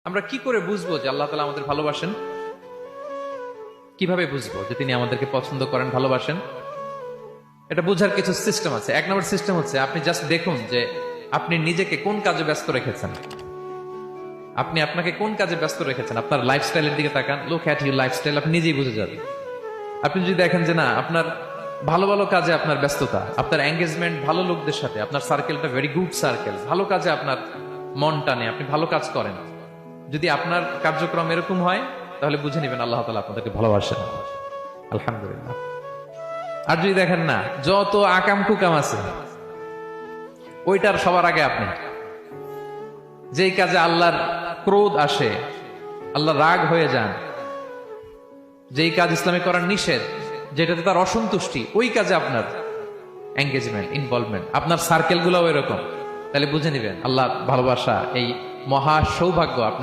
আমরা কি করে বুঝবো যে আল্লাহ তাআলা আমাদের ভালোবাসেন? কিভাবে বুঝবো যে তিনি আমাদেরকে পছন্দ করেন, ভালোবাসেন? এটা বোঝার কিছু সিস্টেম আছে। এক নম্বর সিস্টেম হচ্ছে আপনি জাস্ট দেখুন যে আপনি নিজেকে কোন কাজে ব্যস্ত রেখেছেন। আপনি আপনাকে কোন কাজে ব্যস্ত রেখেছেন, আপনার লাইফস্টাইলের দিকে তাকান। লুক অ্যাট ইউর লাইফস্টাইল, আপনি নিজেই বুঝে যাবেন। আপনি যদি দেখেন যে না, আপনার ভালো ভালো কাজে আপনার ব্যস্ততা, আপনার এঙ্গেজমেন্ট ভালো লোকদের সাথে, আপনার সার্কেলটা ভেরি গুড সার্কেল, ভালো কাজে আপনার মন টানে, আপনি ভালো কাজ করেন, যদি আপনার কার্যক্রম এরকম হয়, তাহলে বুঝে নেবেন আল্লাহ তাআলা আপনাদেরকে ভালোবাসেন। আলহামদুলিল্লাহ। আর যদি দেখেন না, যত আকাম কুকাম আছে ওইটার সবার আগে আপনি, যেই কাজে আল্লাহর ক্রোধ আসে, আল্লাহ রাগ হয়ে যান, যেই কাজ ইসলামে করার নিষেধ, যেটাতে তার অসন্তুষ্টি, ওই কাজে আপনার এঙ্গেজমেন্ট, ইনভলভমেন্ট, আপনার সার্কেল গুলো এরকম, তাহলে বুঝে নিবেন আল্লাহ ভালোবাসা, এই মহা সৌভাগ্য আপনার